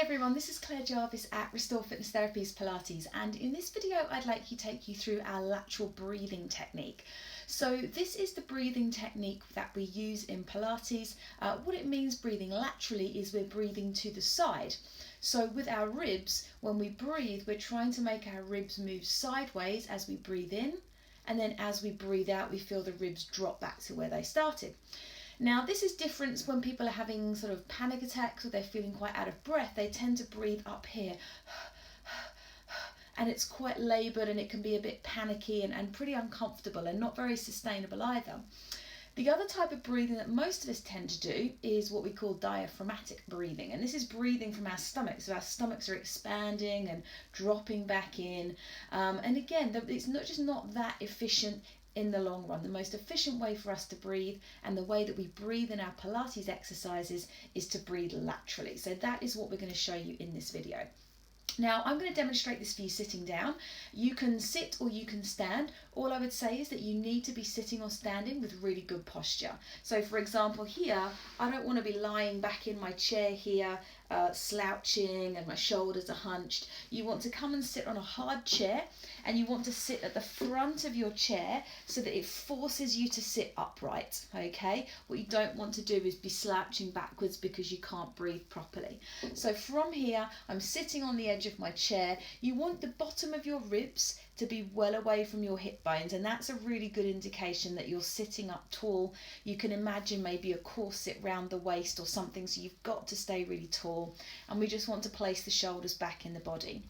everyone, this is Claire Jarvis at Restore Fitness Therapies Pilates, and in this video I'd like to take you through our lateral breathing technique. So this is the breathing technique that we use in Pilates. What it means breathing laterally is we're breathing to the side. So with our ribs, when we breathe, we're trying to make our ribs move sideways as we breathe in, and then as we breathe out we feel the ribs drop back to where they started. Now this is different when people are having sort of panic attacks or they're feeling quite out of breath. They tend to breathe up here and it's quite laboured and it can be a bit panicky and pretty uncomfortable and not very sustainable either. The other type of breathing that most of us tend to do is what we call diaphragmatic breathing, and this is breathing from our stomachs. So our stomachs are expanding and dropping back in, and again it's not that efficient in the long run. The most efficient way for us to breathe and the way that we breathe in our Pilates exercises is to breathe laterally. So that is what we're going to show you in this video. Now I'm going to demonstrate this for you sitting down. You can sit or you can stand. All I would say is that you need to be sitting or standing with really good posture. So for example here, I don't want to be lying back in my chair here, slouching and my shoulders are hunched. You want to come and sit on a hard chair, and you want to sit at the front of your chair so that it forces you to sit upright, okay? What you don't want to do is be slouching backwards because you can't breathe properly. So from here, I'm sitting on the edge of my chair. You want the bottom of your ribs to be well away from your hip bones, and that's a really good indication that you're sitting up tall. You can imagine maybe a corset round the waist or something, so you've got to stay really tall, and we just want to place the shoulders back in the body.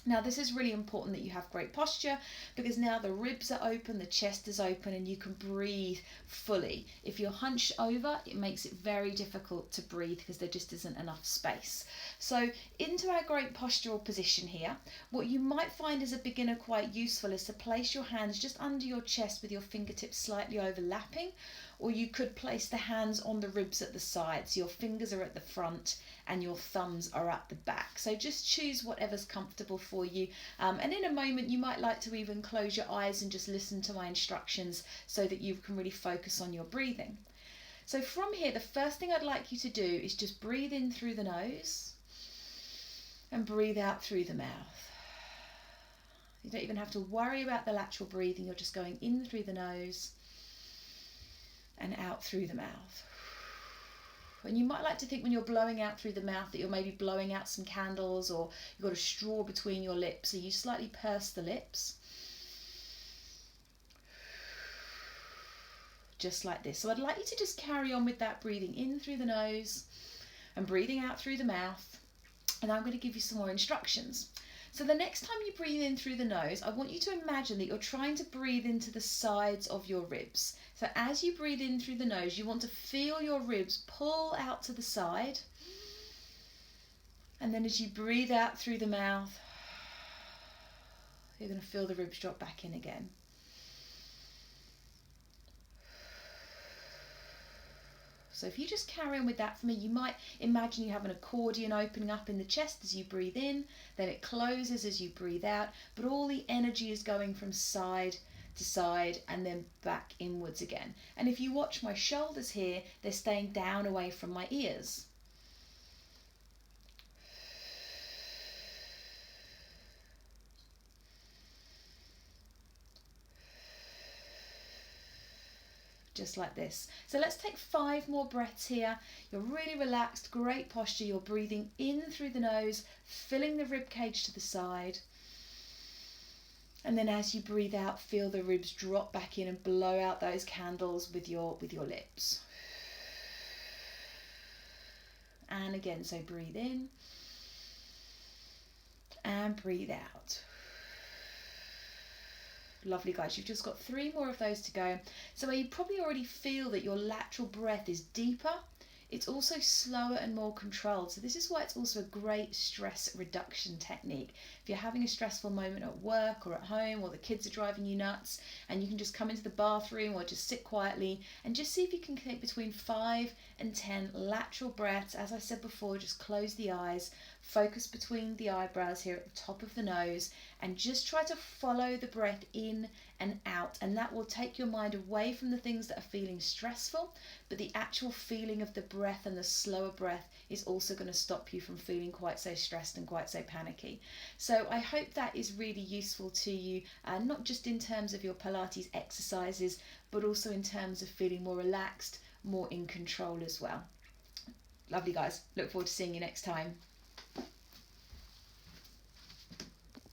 Now this is really important that you have great posture, because now the ribs are open, the chest is open, and you can breathe fully. If you're hunched over, it makes it very difficult to breathe because there just isn't enough space. So into our great postural position here, what you might find as a beginner quite useful is to place your hands just under your chest with your fingertips slightly overlapping, or you could place the hands on the ribs at the sides. Your fingers are at the front and your thumbs are at the back. So just choose whatever's comfortable for you. And in a moment, you might like to even close your eyes and just listen to my instructions so that you can really focus on your breathing. So from here, the first thing I'd like you to do is just breathe in through the nose and breathe out through the mouth. You don't even have to worry about the lateral breathing. You're just going in through the nose and out through the mouth. And you might like to think when you're blowing out through the mouth that you're maybe blowing out some candles, or you've got a straw between your lips, so you slightly purse the lips. Just like this. So I'd like you to just carry on with that, breathing in through the nose and breathing out through the mouth. And I'm going to give you some more instructions. So the next time you breathe in through the nose, I want you to imagine that you're trying to breathe into the sides of your ribs. So as you breathe in through the nose, you want to feel your ribs pull out to the side. And then as you breathe out through the mouth, you're going to feel the ribs drop back in again. So if you just carry on with that for me, you might imagine you have an accordion opening up in the chest as you breathe in, then it closes as you breathe out, but all the energy is going from side to side and then back inwards again. And if you watch my shoulders here, they're staying down away from my ears. Just like this. So let's take 5 more breaths here. You're really relaxed, great posture. You're breathing in through the nose, filling the rib cage to the side. And then as you breathe out, feel the ribs drop back in and blow out those candles with your lips. And again, so breathe in and breathe out. Lovely guys, you've just got 3 more of those to go. So you probably already feel that your lateral breath is deeper. It's also slower and more controlled. So this is why it's also a great stress reduction technique. If you're having a stressful moment at work or at home, or the kids are driving you nuts, and you can just come into the bathroom or just sit quietly and just see if you can take between 5 and 10 lateral breaths. As I said before, just close the eyes, Focus between the eyebrows here at the top of the nose, and just try to follow the breath in and out, and that will take your mind away from the things that are feeling stressful, but the actual feeling of the breath and the slower breath is also going to stop you from feeling quite so stressed and quite so panicky. So I hope that is really useful to you, not just in terms of your Pilates exercises, but also in terms of feeling more relaxed, more in control as well. Lovely guys, look forward to seeing you next time.